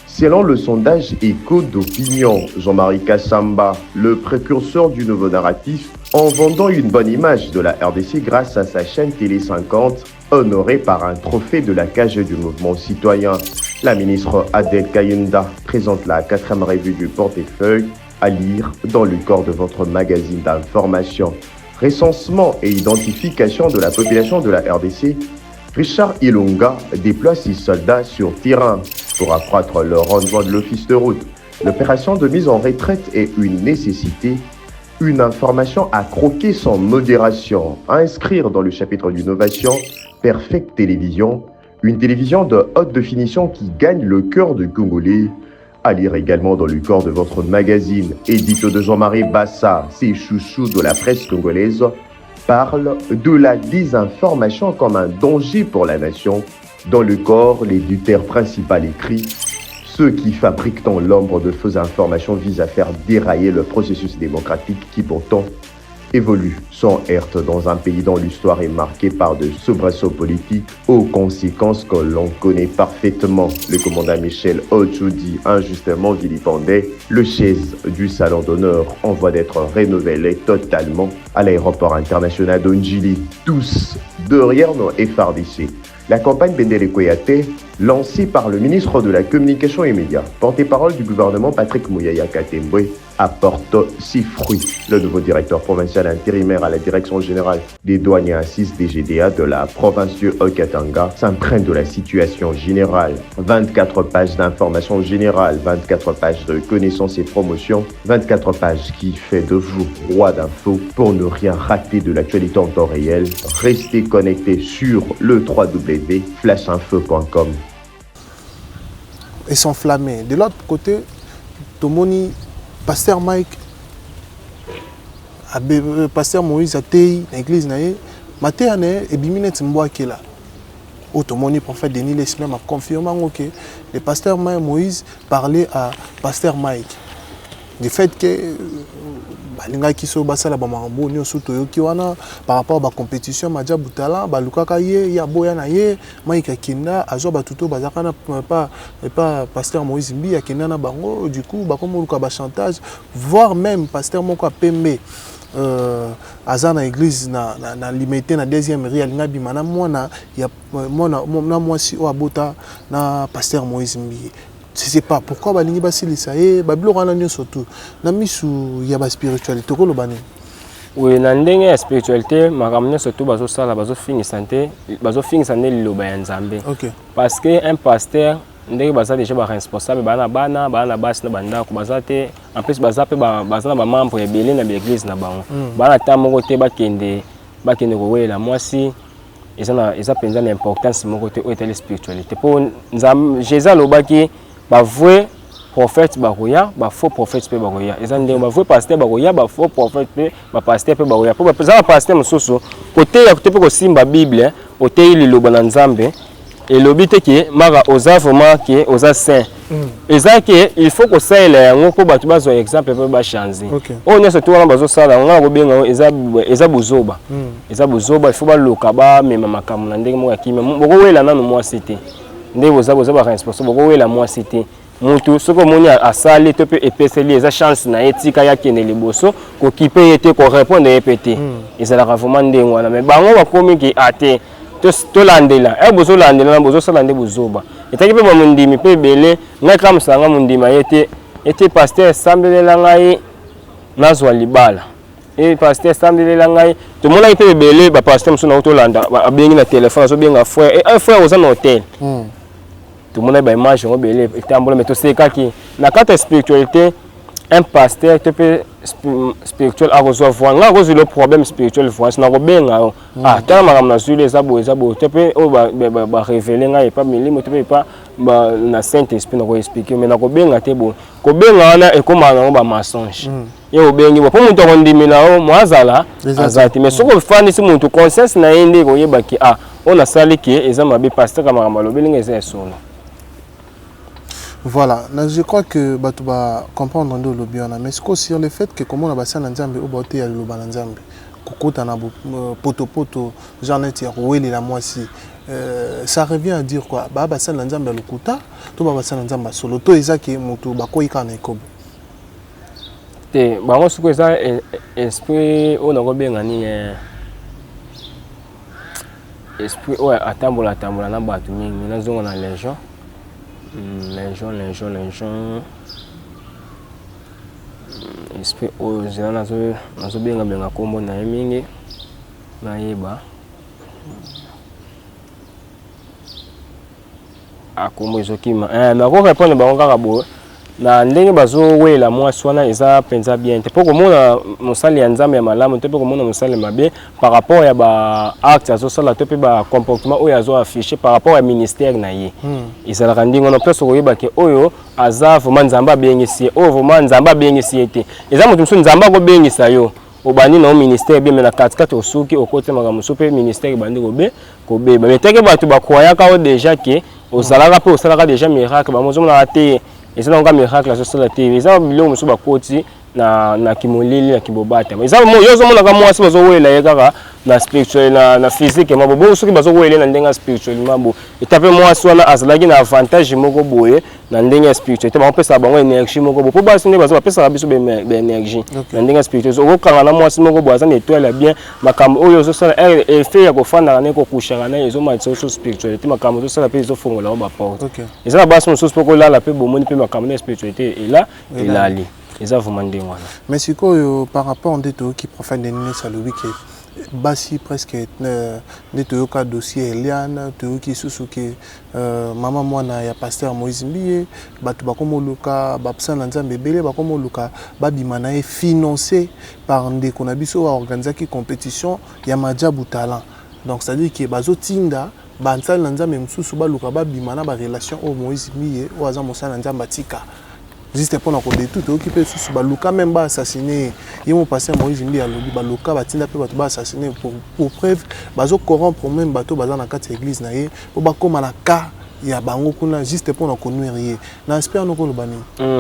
Selon le sondage Écho d'opinion, Jean-Marie Kassamba, le précurseur du nouveau narratif, en vendant une bonne image de la RDC grâce à sa chaîne Télé 50, honorée par un trophée de la cage du mouvement citoyen. La ministre Adel Kayunda présente la 4e revue du portefeuille à lire dans le corps de votre magazine d'information. Recensement et identification de la population de la RDC, Richard Ilunga déploie 6 soldats sur terrain pour accroître le rendement de l'office de route. L'opération de mise en retraite est une nécessité, une information à croquer sans modération, à inscrire dans le chapitre d'innovation, Perfect Télévision, une télévision de haute définition qui gagne le cœur du Congolais. À lire également dans le corps de votre magazine, édito de Jean-Marie Bassa, ses chouchous de la presse congolaise, parle de la désinformation comme un danger pour la nation. Dans le corps, l'éditeur principal écrit « Ceux qui fabriquent dans l'ombre de fausses informations visent à faire dérailler le processus démocratique qui pourtant évolue sans heurte dans un pays dont l'histoire est marquée par de soubresauts politiques aux conséquences que l'on connaît parfaitement. » Le commandant Michel Ochoudi, injustement vilipendé, le chaise du salon d'honneur en voie d'être rénové totalement à l'aéroport international d'Ondjili. Tous derrière nos FRDC. La campagne Bendele Koyate, lancée par le ministre de la Communication et Médias, porte-parole du gouvernement Patrick Mouyaya Katembwe, apporte ses fruits. Le nouveau directeur provincial intérimaire à la direction générale des douanes et assises des GDA de la province du Haut-Katanga s'imprègne de la situation générale. 24 pages d'informations générales, 24 pages de connaissances et promotions, 24 pages qui fait de vous roi d'infos pour ne rien rater de l'actualité en temps réel. Restez connectés sur le www.flashinfo.com. Et s'enflammer. De l'autre côté, Tomoni, Pasteur Mike, Pasteur Moïse Atei, l'église naïe, Matéane et Biminet Mboakela. Automoni, prophète Denis Lesmem a confirmé que le pasteur Moïse parlait à Pasteur Mike. Du fait que balinga kiso basala ba marambo nyonso toyoki wana par rapport ba compétition madia butala ba lukaka ye ya boya na ye Mike Kinda azo batuto bazaka na pas pasteur Moïse Mbi akenda na bango du coup ba comme luka ba chantage voire même pasteur moko apembe azana église na limité na deuxième rue alinga bimana mwana ya mwana mwasi o abota na pasteur Moïse Mbi. Je ne sais pas pourquoi balingi basilisa ye babilo kana nyo surtout na misu ya ba spiritualité ko lobani. Oui, na ndenge ya spiritualité makamne surtout bazo sala bazo fingisante liloba ya Nzambe. OK. Parce que un pasteur ndenge baza déjà ba responsable bana basi na bandako bazate en plus bazape bazana ba membre ebele na l'église na bango. Bana tamoko te bakende kowela mwasi eza penza na importance moko te o etali spiritualité pour Nzambe Jésus lobaki ba vrai prophète baroya ba faux prophète pe baroya ezande ba vrai pasteur baroya ba faux prophète pe ba pasteur pe baroya pour ba pasteur mususu côté ya côté pe ko simba bible côté liloba na Nzambe et lobite ke mara oza vraiment ke oza saint ezake il faut ko saela yango ko batu bazo exemple pe ba changer on ne se tourna bazo sala nga ko benga eza buzoba il faut ba loka ba mema makamu na ndenge mo ya kimia boko wela nanu mo cité ndé boza ba responsable boko wela mo cité mutu soko moni asali to pe epeseli eza chance na etika ya kene liboso ko kipe ete ko répondre epete ezala vraiment ndenge wana mais bango ba komi ki ate to landela bozo landela na bozo sala nde buzoba etaki pe ba mundimi pe belé ngai kama sanga mundima ete pasteur sambelela ngai nazwa libala et pasteur sambelela ngai to mona pe belé ba pasteur msuna to landa abengi na téléphone so benga frère et un frère oza na hôtel tout le monde a une image mais c'est que na carte spiritualité un pasteur spirituel a recevoir là le problème spirituel voici na robenga tant madame na sur les abo tu peux ba révéler nga pas milimo tu peux pas na Saint Esprit na expliquer mais na robenga te bon ko benga na e comme na ba mensonge ye obengi bo po mutu akondimela o mwazala azati mais soko fandisi mutu conscience na ye nde koyebaki on a sali ki eza mabe pasteur makambo alobelinga eza solo. Voilà, je crois que tu vas comprendre le lobby, mais c'est sur le fait que comme on a basé en Nzambe au boté à l'Oba Nzambe, kokota na poto genre net ya roueli la moi si ça revient à dire quoi ba basé en Nzambe le kuta to ba basé en Nzambe solo to ezaki mutu bakoyika na ekobo te bango siko eza esprit on a robenga ni esprit ouais atambola na batu mingi na zongo na légion esprit ozela nazo benga kombo na ye mingi nayeba akombo ezokima nako répondre bango kaka boye na ndenge bazowela mwasi wana eza penza bien te po komona mosali ya nzambe ya malamu te po komona mosali mabe par rapport ya ba acte azosala to pe ba comportement oyo azo afficher par rapport ya ministère na ye ezalaka ndingo na place koyeba ke oyo aza vraiment nzambe abengisi oyo vraiment nzambe abengisi te eza mutu musu nzambe akobengisa yo obandi na ministère bien na katikati osuki okoti makambo so pe ministère bandi kobeba mais teke bato bakoyaka o déjà ke ozalaka pe osalaka déjà miracle bamozomona te eza na miracle azosala te eza biloko mosusu bakoti na kimolili na kibobata eza yozomonaka mwasi bazowela ye kaka na spirituel na physique mabo bongo soki bazowela na ndenge ya spirituel mabo etape mwasi wana azalaki na avantage moko boye na ndenge ya spirituel te bapesaka bango énergie moko boye po basi nde bapesaka biso baénergie na ndenge ya spirituel okokanga na mwasi moko boye aza na étoile ya bien makambo oyo ozosala effet ya kofandaka na ye kokushaka na ye ezomatisa oso spiritualité makambo ozosala mpe ezofongola o baporte eza na basi mosusu mpo kolala mpe bomoni mpe makambo na ya spiritualité elali. Mais c'est quoi par rapport à des qui profanent des nés à l'oubli qui basi presque des cas dossier Eliane qui sous que maman moi na ya pasteur Moïse Mbiye batu bakomo luka babsa na nzambe belé bakomo luka babimana est financé par des konabiso organiser qui compétition ya majabu talent donc c'est à dire que bazo tinda bansal na nzambe msusu ba luka babimana ba relation au Moïse Mbiye au azam mosala nzamba tika juste pour nous tout occupé sous baluka même ba assassiné ils m'ont passé Moïse Mbiye à lobby baluka batinda pe bato ba assassiné pour preuve bazo corrompre même bato baza na kati église na ye po bakoma na ka ya bango kuna juste pour nous connuire na espère nous ko lobani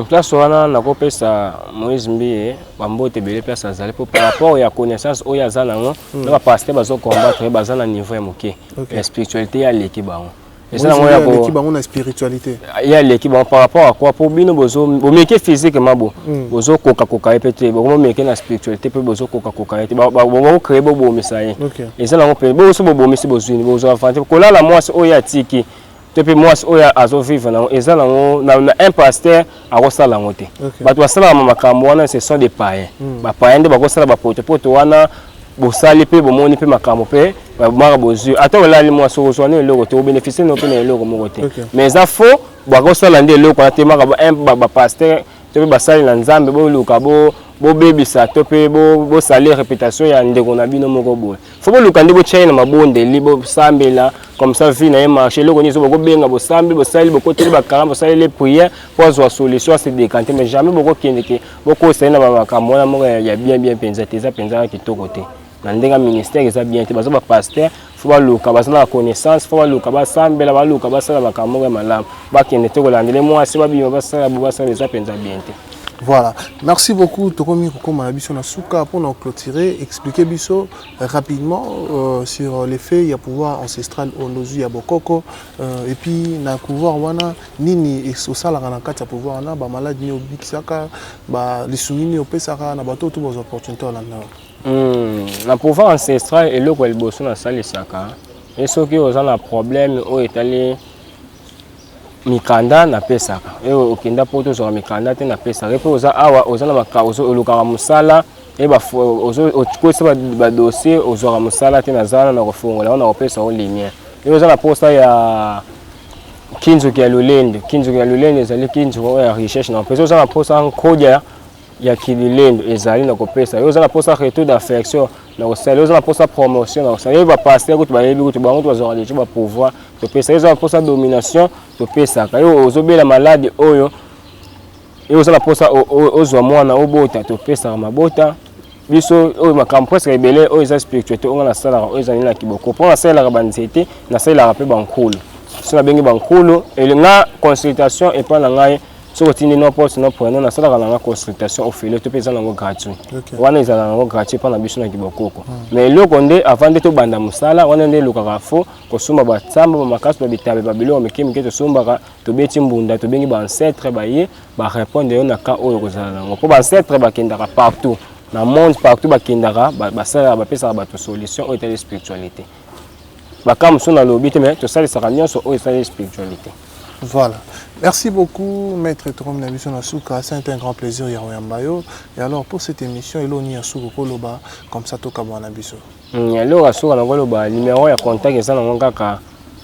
place wana na kopesa Moïse Mbiye bambote belé place azali pour par rapport ya connaissance oya za nango na pasteur bazo combattre baza na niveau ya moké la spiritualité ya leki bango. Et ça, l'équipe a spiritualité. Il y a l'équipe par rapport à quoi pour bien bozo métier physique mabo bozo coca pété bon métier na spiritualité peut bozo coca été bon créer bon message et ça on peut bozo bon message bozo avancer ko la moi oya tiki depuis moi oya azo vivre na et ça na un pasteur a kosala ngote bato basala makambo wana ce sont des païens ba païens de ba kosala ba poto wana bosali pe bomoni pe makambo pe ba bozu ata wala li mwa so so ne loko to bénéficier no pe ne loko moko te mais ça faux ba ko sala ndé loko ate maka ba pasteur to pe basali na nzambe bo luka bo bebisa to pe bo sali réputation ya ndeko na bino moko boye fo bo luka ndebo chaina mabonde li bo sambela comme ça vie na marché loko ni so bo benga bo sambi bo sali bo côté ba karamba bo sali les prières pour avoir solution à se décanter mais jamais bo ko kendeke bo ko sala na makambo na moko ya bien penza te za penza kitoko te na ndenge ministère eza bien te bazo ba pasteur faut ba luka bazo na connaissance faut ba luka ba sambela ba luka ba sala makambo ya malamu ba kende te ko landele mwasi ba bima ba sala eza penza bien te. Voilà, merci beaucoup Tokomi Kokoma Nabiso Nasuka pour nous clôturer, expliquer Biso rapidement sur les faits, il y a pouvoir ancestral au Nozu Yabokoko et puis na pouvoir wana nini exosala na kati ya pouvoir na ba malade ni obikisaka ba lisungini opesaka na bato tout vos opportunités là. Na pouvoir ancestral et le ko liboso na salisaka et ceux qui ont un problème au étalé mikanda na pesaka ewe okenda poto zo mikanda te na pesaka epe oza awa oza na makaozo oluka musala e ba ozo okwesa ba dossier ozo musala te na zana na kofungola na kopesa o lumière e oza na posta ya kinzo ya lulende ezali kinzo ya recherche na pesa oza na posta nkodia ya kililendo ezali na kopesa oza na posta retour d'affection na kosala oza na posta promotion na kosala e ba passer ko bayebi ko bango to bazora de ba pouvoir to pesa oza na posta domination to pesa ka yo ozobela malade oyo et aux aposa aux mwana obota to pesa mabota biso o makambo presque ebele o eza spiritualité on a sala o eza na kiboko pour na sala ba nzete na sala pe bankulu so na bengi bankulu elinga consultation et pas na ngai so tindi no poste no point na sala na consultation au filo to pesa na ngo gratuit wana eza na ngo gratuit pa na biso na kiboko mais loko nde avant de to banda musala wana nde lokaka fo ko sumba ba tsamba ba makasi ba bitabe ba bilo mekemi ke to sumba to beti mbunda to bengi ba ancêtre ba ye ba répondre na ka oyo ko zala ngo po ba ancêtre ba kendaka partout dans le monde partout bakindaka basala bapesaka bato solution oyo etali spiritualité bakamu so na lobi te mais tosalisaka nyonso oyo etali spiritualité. Voilà. Merci beaucoup, Maître Torom Nabiso Nasuka. C'est un grand plaisir, Yaroyambayo. Et alors, pour cette émission, il y a un Suko Koloba, comme ça, Tokabo Nabiso. Alors, Suko Koloba, numéro de contact, c'est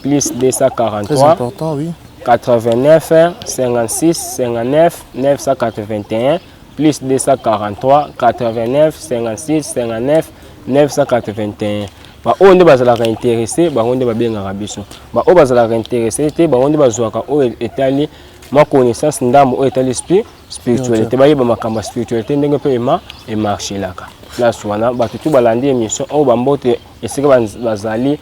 plus 243. Très important, oui. 89 56 59 981. Plus 243 89 56 59 981. Ba onde bazalaka intéressé ba onde ba bengaka biso ba o bazalaka intéressé te ba onde bazwaka o etali ma connaissance ndambo o etali spiritualité ba yeba makamba spiritualité ndenge pe e marché laka la swana ba tutu balandi émission o ba mbote esika bazali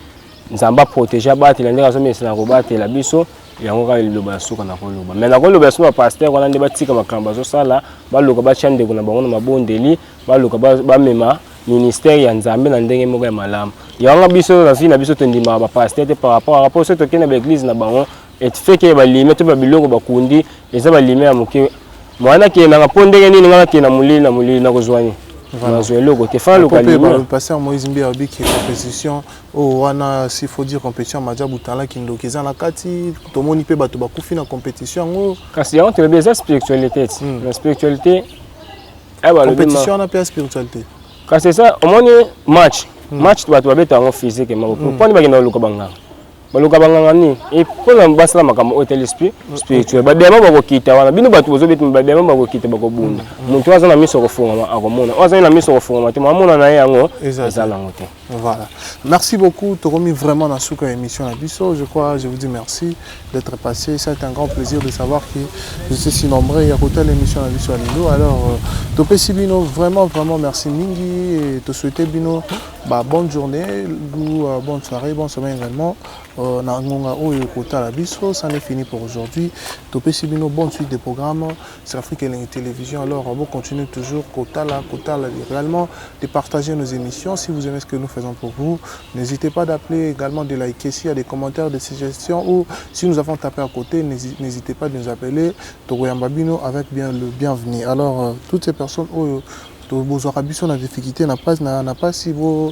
nzamba protéger ba tilendeka so mesina ko ba tela biso yango ka liloba suka na koloba mais na koloba so ba pasteur wana nde batika makamba zo sala ba luka ba chande kuna bango na mabondeli ba luka ba mema ministère ya nzambe na ndenge moko ya malamu yango biso na vie na biso tondima ba pasteur te par rapport so tokena ba église na bango et fait que ba limite to ba biloko bakundi eza ba limite ya moke mwana ke na pondenge nini ngana ke na mulili na kozwani. Voilà. Le pasteur Moïse Mbiabi qui est compétition au wana s'il faut dire compétition maja butala kindo keza na kati to moni pe bato bakufi na compétition ngo kasi on te beza spiritualité la spiritualité compétition na pe spiritualité kasi ça au moni match bato babeta ngo physique mais pour pas na luka banganga baluka banganga ni et pour na basala makambo hotel spirituel babema bakokita wana bino bato bozobeta babema bakokita bakobunda muntu aza na miso kofunga akomona aza na miso kofunga te mamona na yango ezala ngote. Voilà. Merci beaucoup Toromi vraiment dans cette émission à Bisso. Je vous dis merci d'être passé. C'est un grand plaisir de savoir que vous êtes si nombreux. Il y a côté l'émission à Bisso à Lindo. Alors Topé Sibino vraiment merci Mingi et te souhaiter Bino bonne journée, bonne soirée, bonne semaine également. Ça n'est fini pour aujourd'hui. Topé Sibino, bonne suite des programmes sur Afrique et la télévision. Alors, on va continuer toujours Kotala, également de partager nos émissions. Si vous aimez ce que nous faisons pour vous, n'hésitez pas d'appeler, également de liker s'il y a des commentaires, des suggestions ou si nous avons tapé à côté, n'hésitez pas de nous appeler Togoyambabino avec le bienvenu. Alors, toutes ces personnes Bozo Rabiso na difficulté n'a pas si vos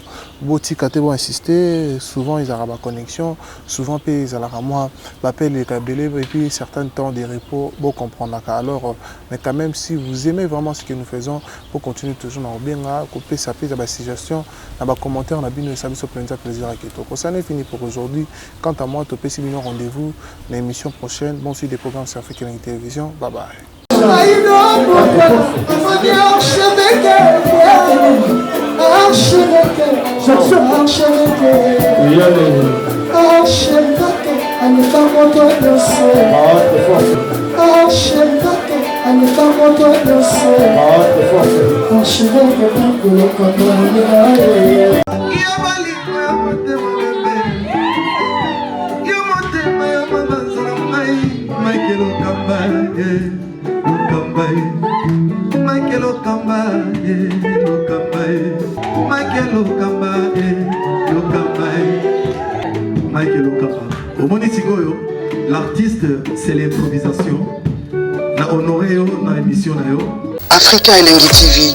ticate vont insister souvent ils ont la connexion souvent ils ont la moi l'appel les câbles et puis certains temps de repos pour comprendre alors mais quand même si vous aimez vraiment ce que nous faisons pour continuer toujours dans bien couper ça fait la suggestion dans les commentaires on a bien ça me plaisir à Keto. Ça n'est fini pour aujourd'hui. Quant à moi Topé Sibino rendez-vous l'émission prochaine. Bon suite des programmes sur Afrique et la télévision. Bye bye. L'artiste, c'est l'improvisation. La honoré dans l'émission. Africa Elengi TV,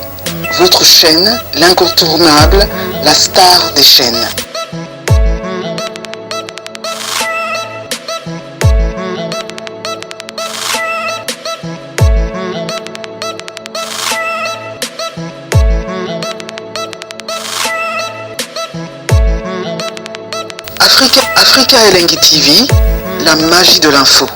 votre chaîne, l'incontournable, la star des chaînes. Africa Elengi TV, la magie de l'info.